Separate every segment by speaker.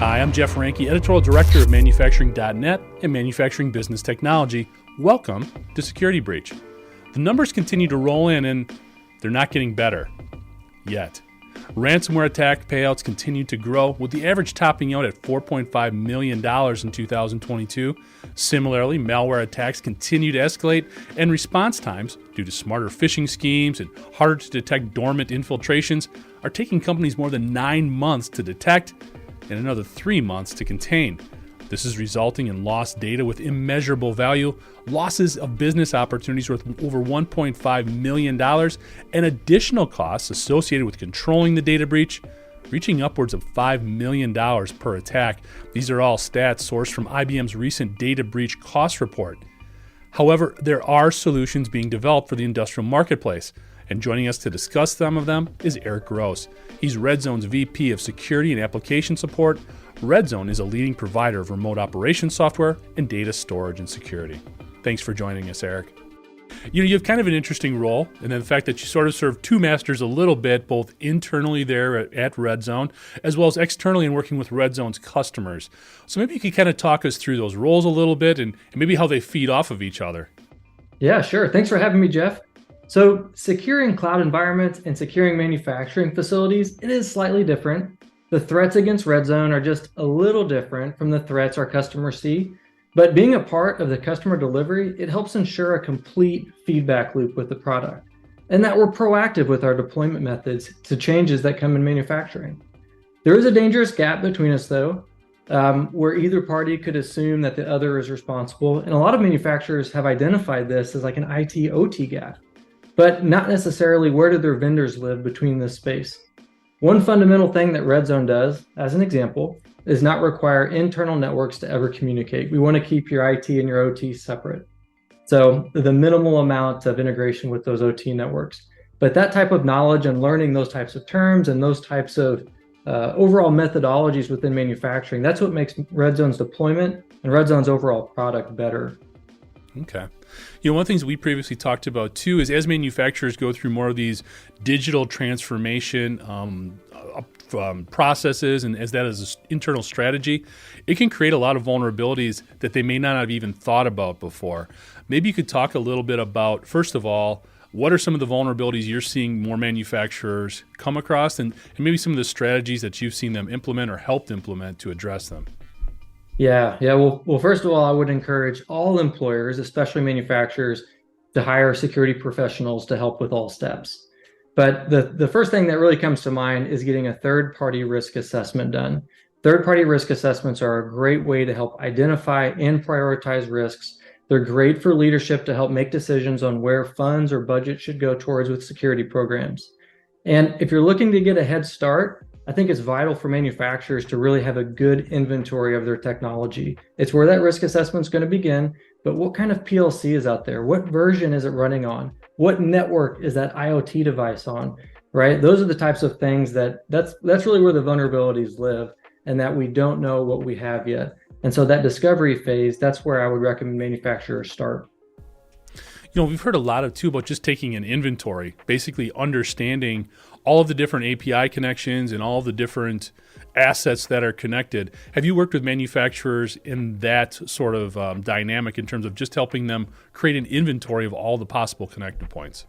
Speaker 1: Hi, I'm Jeff Ranke, Editorial Director of Manufacturing.net and Manufacturing Business Technology. Welcome to Security Breach. The numbers continue to roll in and they're not getting better yet. Ransomware attack payouts continue to grow, with the average topping out at $4.5 million in 2022. Similarly, malware attacks continue to escalate, and response times, due to smarter phishing schemes and harder to detect dormant infiltrations, are taking companies more than 9 months to detect and another 3 months to contain. This is resulting in lost data with immeasurable value, losses of business opportunities worth over $1.5 million, and additional costs associated with controlling the data breach, reaching upwards of $5 million per attack. These are all stats sourced from IBM's recent data breach cost report. However, there are solutions being developed for the industrial marketplace, and joining us to discuss some of them is Eric Gross. He's RedZone's VP of Security and Application Support. RedZone is a leading provider of remote operations software and data storage and security. Thanks for joining us, Eric. You have kind of an interesting role, and then the fact that you sort of serve two masters a little bit, both internally there at RedZone, as well as externally in working with RedZone's customers. So maybe you could kind of talk us through those roles a little bit and maybe how they feed off of each other.
Speaker 2: Yeah, sure. Thanks for having me, Jeff. So securing cloud environments and securing manufacturing facilities, it is slightly different. The threats against RedZone are just a little different from the threats our customers see. But being a part of the customer delivery, it helps ensure a complete feedback loop with the product, and that we're proactive with our deployment methods to changes that come in manufacturing. There is a dangerous gap between us, though, where either party could assume that the other is responsible. And a lot of manufacturers have identified this as like an IT/OT gap, but not necessarily where do their vendors live between this space. One fundamental thing that RedZone does, as an example, is not require internal networks to ever communicate. We want to keep your IT and your OT separate. So the minimal amount of integration with those OT networks. But that type of knowledge and learning those types of terms and those types of overall methodologies within manufacturing, that's what makes RedZone's deployment and RedZone's overall product better.
Speaker 1: Okay. One of the things we previously talked about too is as manufacturers go through more of these digital transformation processes, and as that is an internal strategy, it can create a lot of vulnerabilities that they may not have even thought about before. Maybe you could talk a little bit about, first of all, what are some of the vulnerabilities you're seeing more manufacturers come across, and maybe some of the strategies that you've seen them implement or helped implement to address them?
Speaker 2: Yeah. Well, first of all, I would encourage all employers, especially manufacturers, to hire security professionals to help with all steps. But the first thing that really comes to mind is getting a third-party risk assessment done. Third-party risk assessments are a great way to help identify and prioritize risks. They're great for leadership to help make decisions on where funds or budget should go towards with security programs. And if you're looking to get a head start, I think it's vital for manufacturers to really have a good inventory of their technology. It's where that risk assessment is going to begin, but what kind of PLC is out there? What version is it running on? What network is that IoT device on, right? Those are the types of things that's really where the vulnerabilities live, and that we don't know what we have yet. And so that discovery phase, that's where I would recommend manufacturers start.
Speaker 1: We've heard a lot of too about just taking an inventory, basically understanding all of the different API connections and all of the different assets that are connected. Have you worked with manufacturers in that sort of dynamic in terms of just helping them create an inventory of all the possible connected points?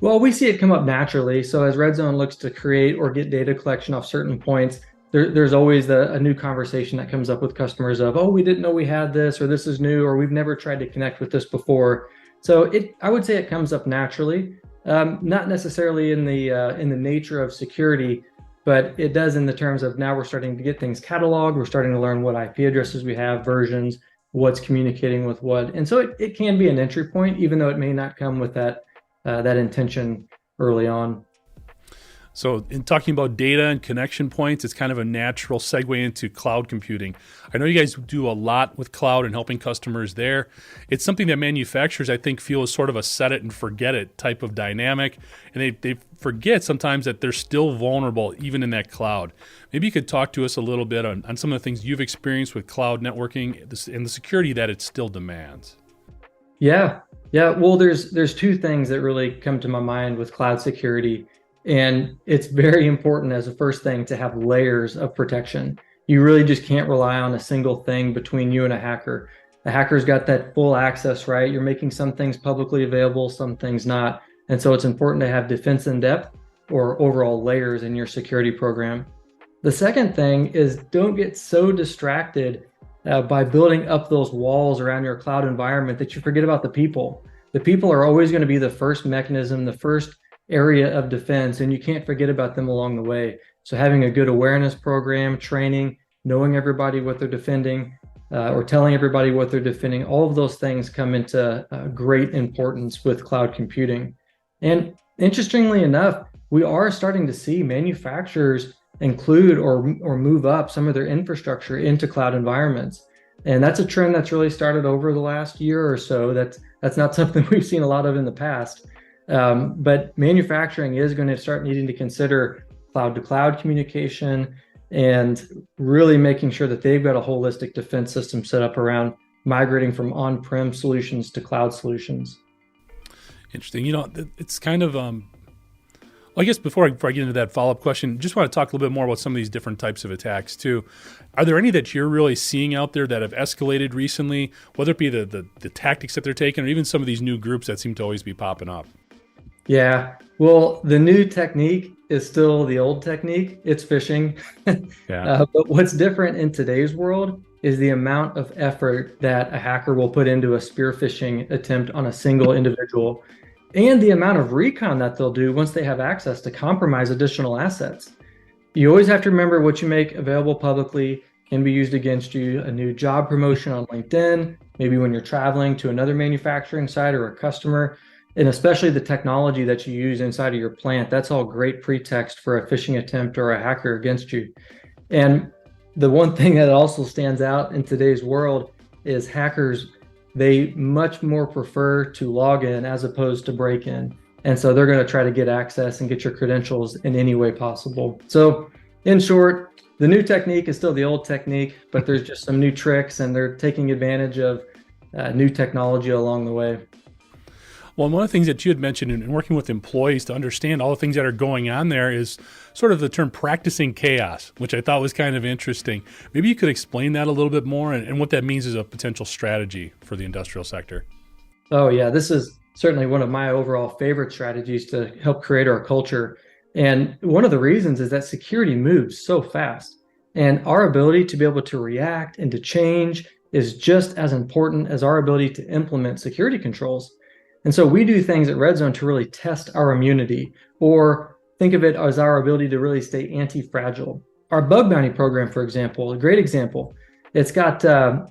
Speaker 2: Well, we see it come up naturally. So as RedZone looks to create or get data collection off certain points, there's always a new conversation that comes up with customers of, oh, we didn't know we had this, or this is new, or we've never tried to connect with this before. So I would say it comes up naturally, not necessarily in the nature of security, but it does in the terms of now we're starting to get things cataloged. We're starting to learn what IP addresses we have, versions, what's communicating with what. And so it can be an entry point, even though it may not come with that intention early on.
Speaker 1: So in talking about data and connection points, it's kind of a natural segue into cloud computing. I know you guys do a lot with cloud and helping customers there. It's something that manufacturers, I think, feel is sort of a set it and forget it type of dynamic. And they forget sometimes that they're still vulnerable even in that cloud. Maybe you could talk to us a little bit on some of the things you've experienced with cloud networking and the security that it still demands.
Speaker 2: Yeah. Well, there's two things that really come to my mind with cloud security. And it's very important as a first thing to have layers of protection. you really just can't rely on a single thing between you and a hacker. The hacker's got that full access, right? You're making some things publicly available, some things not. And so it's important to have defense in depth or overall layers in your security program. The second thing is don't get so distracted by building up those walls around your cloud environment that you forget about the people. The people are always going to be the first mechanism, the first area of defense, and you can't forget about them along the way. So having a good awareness program, training, knowing everybody what they're defending, or telling everybody what they're defending, all of those things come into great importance with cloud computing. And interestingly enough, we are starting to see manufacturers include or move up some of their infrastructure into cloud environments. And that's a trend that's really started over the last year or so. That's not something we've seen a lot of in the past. But manufacturing is going to start needing to consider cloud to cloud communication and really making sure that they've got a holistic defense system set up around migrating from on-prem solutions to cloud solutions.
Speaker 1: Interesting. It's kind of, I guess before I get into that follow-up question, just want to talk a little bit more about some of these different types of attacks too. Are there any that you're really seeing out there that have escalated recently, whether it be the tactics that they're taking or even some of these new groups that seem to always be popping up?
Speaker 2: Yeah, well, the new technique is still the old technique. It's phishing.
Speaker 1: Yeah.
Speaker 2: But what's different in today's world is the amount of effort that a hacker will put into a spear phishing attempt on a single individual, and the amount of recon that they'll do once they have access to compromise additional assets. You always have to remember what you make available publicly can be used against you. A new job promotion on LinkedIn, maybe when you're traveling to another manufacturing site or a customer, and especially the technology that you use inside of your plant. That's all great pretext for a phishing attempt or a hacker against you. And the one thing that also stands out in today's world is hackers, they much more prefer to log in as opposed to break in. And so they're going to try to get access and get your credentials in any way possible. So in short, the new technique is still the old technique, but there's just some new tricks and they're taking advantage of new technology along the way.
Speaker 1: Well, one of the things that you had mentioned in working with employees to understand all the things that are going on there is sort of the term practicing chaos, which I thought was kind of interesting. Maybe you could explain that a little bit more and what that means as a potential strategy for the industrial sector.
Speaker 2: Oh, yeah. This is certainly one of my overall favorite strategies to help create our culture. And one of the reasons is that security moves so fast. And our ability to be able to react and to change is just as important as our ability to implement security controls. And so we do things at Red Zone to really test our immunity, or think of it as our ability to really stay anti-fragile. Our bug bounty program, for example, a great example. It's got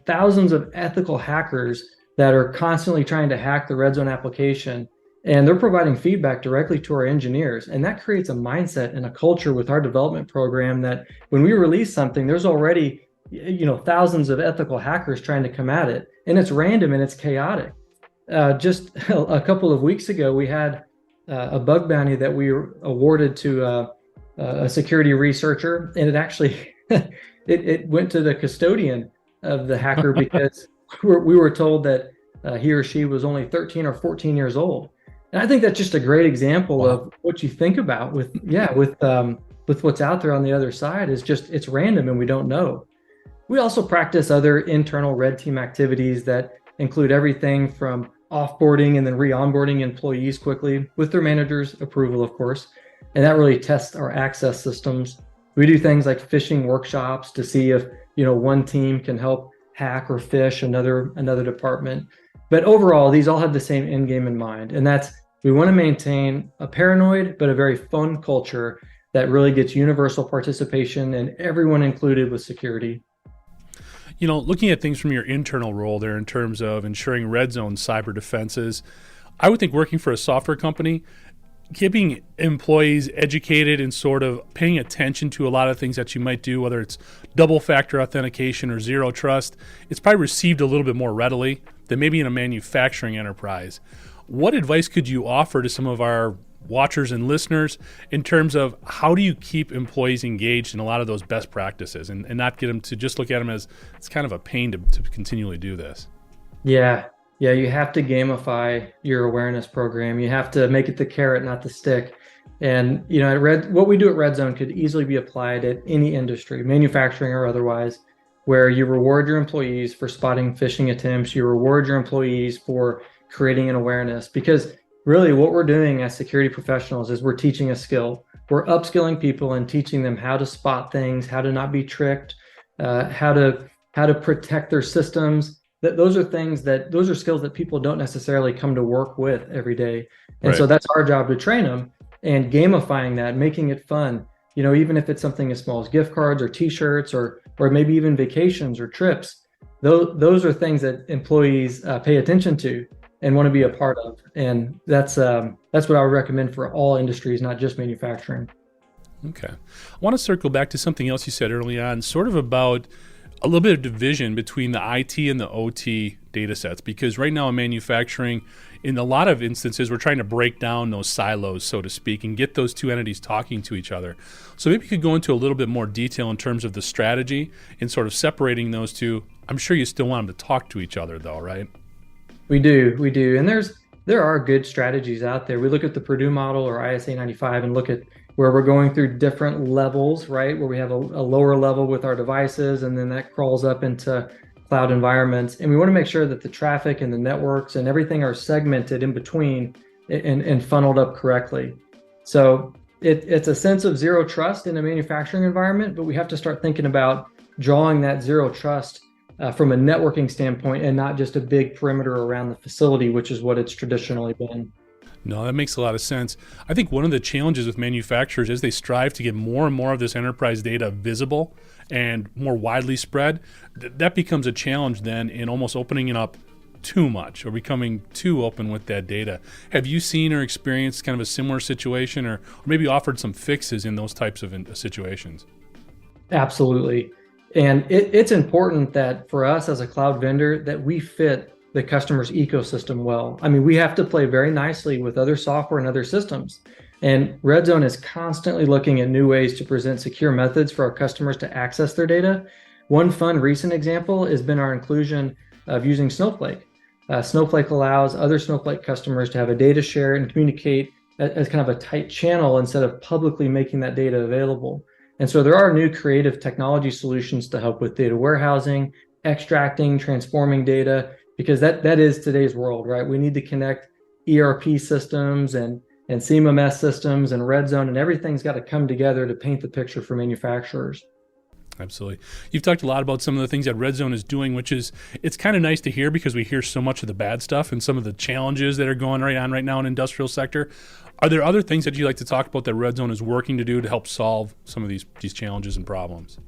Speaker 2: thousands of ethical hackers that are constantly trying to hack the Red Zone application, and they're providing feedback directly to our engineers. And that creates a mindset and a culture with our development program that when we release something, there's already thousands of ethical hackers trying to come at it, and it's random and it's chaotic. Just a couple of weeks ago, we had a bug bounty that we awarded to a security researcher, and it actually it went to the custodian of the hacker because we were told that he or she was only 13 or 14 years old. And I think that's just a great example of what you think about with what's out there on the other side is just it's random and we don't know. We also practice other internal red team activities that include everything from offboarding and then re-onboarding employees quickly with their manager's approval, of course. And that really tests our access systems. We do things like phishing workshops to see if, one team can help hack or phish another department. But overall, these all have the same end game in mind. And that's, we want to maintain a paranoid, but a very fun culture that really gets universal participation and everyone included with security.
Speaker 1: Looking at things from your internal role there in terms of ensuring Red Zone cyber defenses, I would think working for a software company, keeping employees educated and sort of paying attention to a lot of things that you might do, whether it's double factor authentication or zero trust, it's probably received a little bit more readily than maybe in a manufacturing enterprise. What advice could you offer to some of our watchers and listeners in terms of how do you keep employees engaged in a lot of those best practices and not get them to just look at them as it's kind of a pain to continually do this?
Speaker 2: Yeah, you have to gamify your awareness program. You have to make it the carrot, not the stick. And what we do at Red Zone could easily be applied at any industry, manufacturing or otherwise, where you reward your employees for spotting phishing attempts, you reward your employees for creating an awareness. Because really what we're doing as security professionals is we're teaching a skill. We're upskilling people and teaching them how to spot things, how to not be tricked, how to protect their systems. Those are skills that people don't necessarily come to work with every day. And so that's our job to train them, and gamifying that, making it fun. Even if it's something as small as gift cards or t-shirts or maybe even vacations or trips, those are things that employees pay attention to and want to be a part of. And that's what I would recommend for all industries, not just manufacturing.
Speaker 1: Okay. I want to circle back to something else you said early on, sort of about a little bit of division between the IT and the OT data sets, because right now in manufacturing, in a lot of instances, we're trying to break down those silos, so to speak, and get those two entities talking to each other. So maybe you could go into a little bit more detail in terms of the strategy and sort of separating those two. I'm sure you still want them to talk to each other though, right?
Speaker 2: We do. And there are good strategies out there. We look at the Purdue model or ISA 95 and look at where we're going through different levels, right? Where we have a lower level with our devices, and then that crawls up into cloud environments. And we want to make sure that the traffic and the networks and everything are segmented in between and funneled up correctly. So it's a sense of zero trust in a manufacturing environment, but we have to start thinking about drawing that zero trust from a networking standpoint and not just a big perimeter around the facility, which is what it's traditionally been.
Speaker 1: No, that makes a lot of sense. I think one of the challenges with manufacturers is they strive to get more and more of this enterprise data visible and more widely spread. That becomes a challenge then in almost opening it up too much or becoming too open with that data. Have you seen or experienced kind of a similar situation, or maybe offered some fixes in those types of situations?
Speaker 2: Absolutely. And it's important that for us as a cloud vendor that we fit the customer's ecosystem well. I mean, we have to play very nicely with other software and other systems. And Red Zone is constantly looking at new ways to present secure methods for our customers to access their data. One fun recent example has been our inclusion of using Snowflake. Snowflake allows other Snowflake customers to have a data share and communicate as kind of a tight channel instead of publicly making that data available. And so there are new creative technology solutions to help with data warehousing, extracting, transforming data, because that is today's world, right? We need to connect ERP systems and CMMS systems and Red Zone, and everything's got to come together to paint the picture for manufacturers.
Speaker 1: Absolutely. You've talked a lot about some of the things that Red Zone is doing, which is, it's kind of nice to hear because we hear so much of the bad stuff and some of the challenges that are going on right now in the industrial sector. Are there other things that you'd like to talk about that Red Zone is working to do to help solve some of these challenges and problems?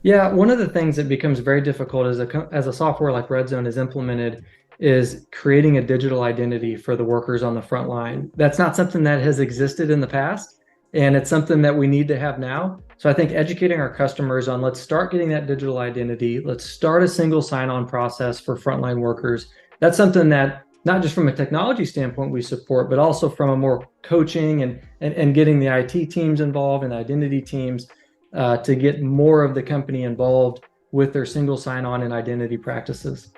Speaker 2: Yeah, one of the things that becomes very difficult as a software like Red Zone is implemented is creating a digital identity for the workers on the front line. That's not something that has existed in the past, and it's something that we need to have now. So I think educating our customers on let's start getting that digital identity, let's start a single sign-on process for frontline workers. That's something that not just from a technology standpoint we support, but also from a more coaching and getting the IT teams involved and identity teams to get more of the company involved with their single sign-on and identity practices.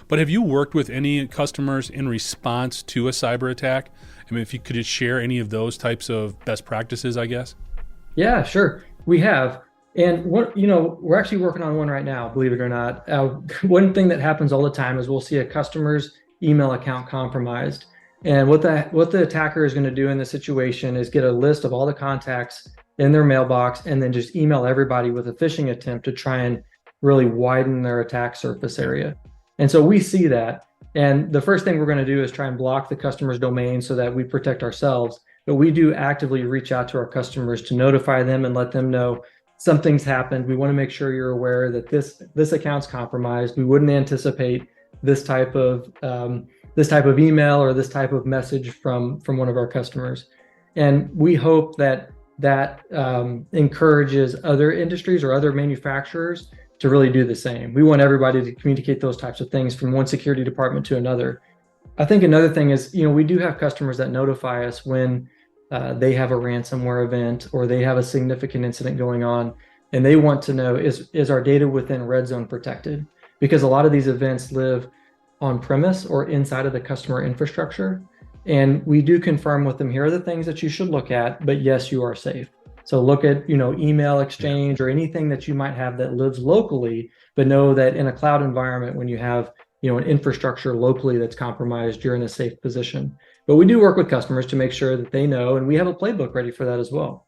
Speaker 1: But have you worked with any customers in response to a cyber attack? I mean, if you could just share any of those types of best practices, I guess.
Speaker 2: Yeah, sure. We have. And we're actually working on one right now, believe it or not. One thing that happens all the time is we'll see a customer's email account compromised. And what the attacker is going to do in this situation is get a list of all the contacts in their mailbox and then just email everybody with a phishing attempt to try and really widen their attack surface area. And so we see that. And the first thing we're going to do is try and block the customer's domain so that we protect ourselves. But we do actively reach out to our customers to notify them and let them know something's happened. We want to make sure you're aware that this account's compromised. We wouldn't anticipate this type of email or this type of message from one of our customers. And we hope that encourages other industries or other manufacturers to really do the same. We want everybody to communicate those types of things from one security department to another. I think another thing is, we do have customers that notify us when they have a ransomware event or they have a significant incident going on, and they want to know, is our data within Red Zone protected? Because a lot of these events live on premise or inside of the customer infrastructure. And we do confirm with them, here are the things that you should look at, but yes, you are safe. So look at, email exchange or anything that you might have that lives locally, but know that in a cloud environment, when you have, an infrastructure locally that's compromised, you're in a safe position. But we do work with customers to make sure that they know, and we have a playbook ready for that as well.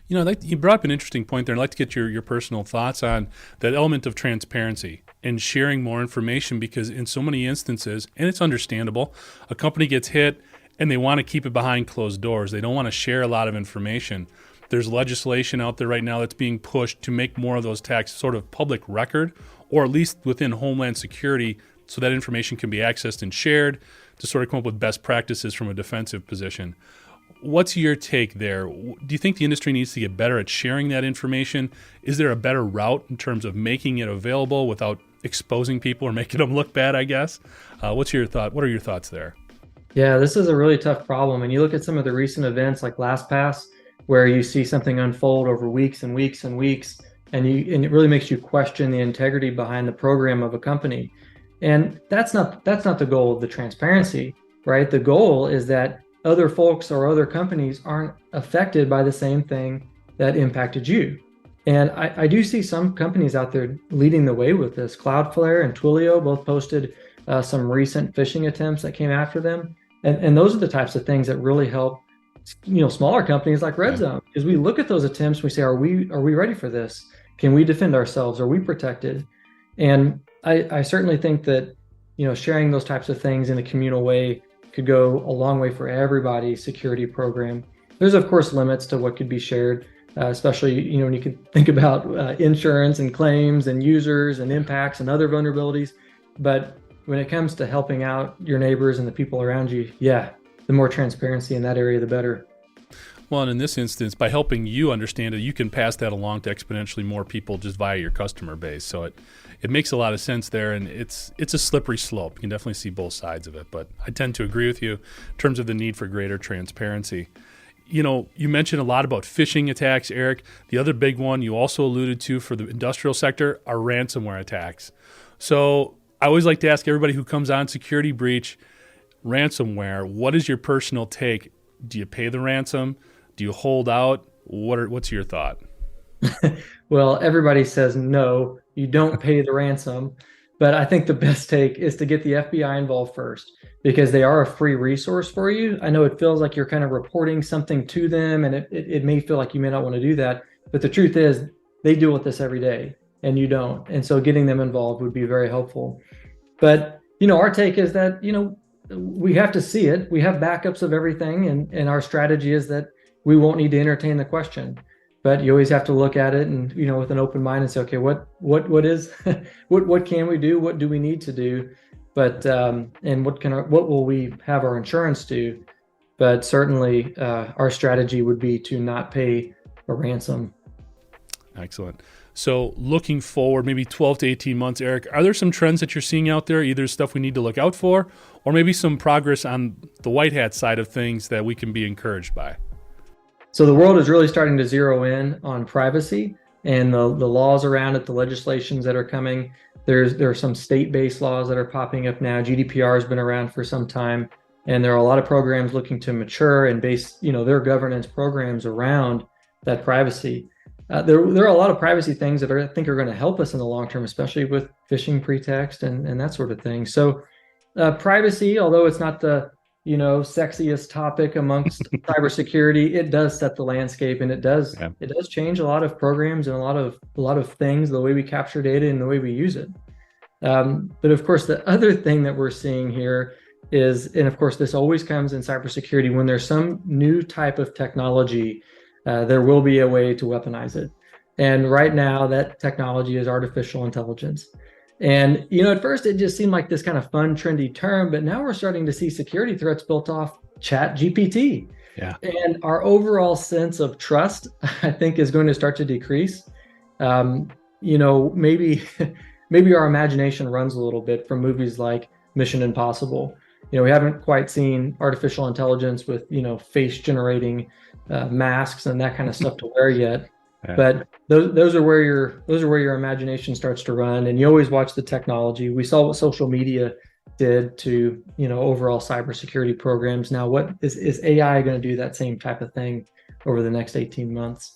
Speaker 1: You brought up an interesting point there. I'd like to get your personal thoughts on that element of transparency and sharing more information, because in so many instances, and it's understandable, a company gets hit and they want to keep it behind closed doors. They don't want to share a lot of information. There's legislation out there right now that's being pushed to make more of those attacks sort of public record, or at least within Homeland Security, so that information can be accessed and shared to sort of come up with best practices from a defensive position. What's your take there? Do you think the industry needs to get better at sharing that information? Is there a better route in terms of making it available without exposing people or making them look bad, I guess? What's your thought? What are your thoughts there?
Speaker 2: Yeah, this is a really tough problem. And you look at some of the recent events like LastPass, where you see something unfold over weeks and weeks and weeks, and it really makes you question the integrity behind the program of a company. And that's not the goal of the transparency, right? The goal is that other folks or other companies aren't affected by the same thing that impacted you. And I do see some companies out there leading the way with this. Cloudflare and Twilio both posted some recent phishing attempts that came after them. And those are the types of things that really help, smaller companies like RedZone, because we look at those attempts, we say, are we ready for this? Can we defend ourselves? Are we protected? And I certainly think that, sharing those types of things in a communal way could go a long way for everybody's security program. There's, of course, limits to what could be shared, especially, when you can think about insurance and claims and users and impacts and other vulnerabilities. But when it comes to helping out your neighbors and the people around you, the more transparency in that area, the better.
Speaker 1: Well, and in this instance, by helping you understand it, you can pass that along to exponentially more people just via your customer base. So it makes a lot of sense there, and it's a slippery slope. You can definitely see both sides of it, but I tend to agree with you in terms of the need for greater transparency. You mentioned a lot about phishing attacks, Eric. The other big one you also alluded to for the industrial sector are ransomware attacks. So I always like to ask everybody who comes on Security Breach, ransomware, what is your personal take? Do you pay the ransom? Do you hold out? What's your thought?
Speaker 2: Well, everybody says no, you don't pay the ransom. But I think the best take is to get the FBI involved first, because they are a free resource for you. I know it feels like you're kind of reporting something to them, and it may feel like you may not want to do that. But the truth is, they deal with this every day, and you don't. And so getting them involved would be very helpful. But, our take is that, we have to see it. We have backups of everything. And our strategy is that we won't need to entertain the question. But you always have to look at it and, with an open mind and say, okay, what is, what can we do? What do we need to do? But, and what will we have our insurance do? But certainly our strategy would be to not pay a ransom.
Speaker 1: Excellent. So looking forward, maybe 12 to 18 months, Eric, are there some trends that you're seeing out there, either stuff we need to look out for, or maybe some progress on the white hat side of things that we can be encouraged by?
Speaker 2: So the world is really starting to zero in on privacy and the laws around it, the legislations that are coming. There are some state-based laws that are popping up now. GDPR has been around for some time, and there are a lot of programs looking to mature and base, their governance programs around that privacy. There are a lot of privacy things that I think are going to help us in the long term, especially with phishing pretext and that sort of thing. So privacy, although it's not the sexiest topic amongst cybersecurity, it does set the landscape, and it does change a lot of programs and a lot of things, the way we capture data and the way we use it. But of course, the other thing that we're seeing here is, and of course, this always comes in cybersecurity, when there's some new type of technology, there will be a way to weaponize it. And right now, that technology is artificial intelligence. And, at first it just seemed like this kind of fun, trendy term, but now we're starting to see security threats built off ChatGPT.
Speaker 1: Yeah.
Speaker 2: And our overall sense of trust, I think, is going to start to decrease. Maybe our imagination runs a little bit from movies like Mission Impossible. We haven't quite seen artificial intelligence with, face generating masks and that kind of stuff to wear yet. Yeah. But those are where your imagination starts to run, and you always watch the technology. We saw what social media did to, overall cybersecurity programs. Now, what is AI going to do that same type of thing over the next 18 months?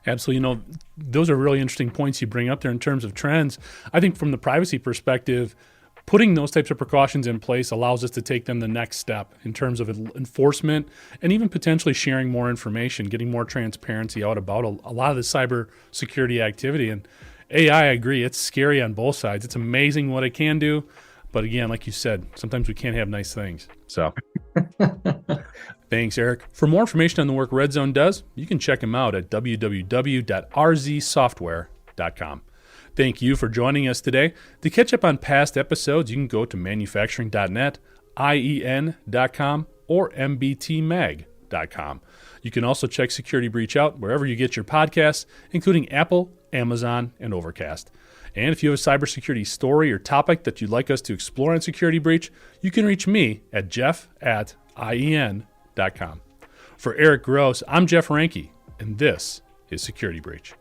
Speaker 1: Absolutely. Those are really interesting points you bring up there in terms of trends. I think from the privacy perspective, putting those types of precautions in place allows us to take them the next step in terms of enforcement and even potentially sharing more information, getting more transparency out about a lot of the cyber security activity. And AI, I agree, it's scary on both sides. It's amazing what it can do. But again, like you said, sometimes we can't have nice things. So thanks, Eric. For more information on the work Red Zone does, you can check them out at www.rzsoftware.com. Thank you for joining us today. To catch up on past episodes, you can go to manufacturing.net, IEN.com, or mbtmag.com. You can also check Security Breach out wherever you get your podcasts, including Apple, Amazon, and Overcast. And if you have a cybersecurity story or topic that you'd like us to explore on Security Breach, you can reach me at jeff@ien.com. For Eric Gross, I'm Jeff Ranke, and this is Security Breach.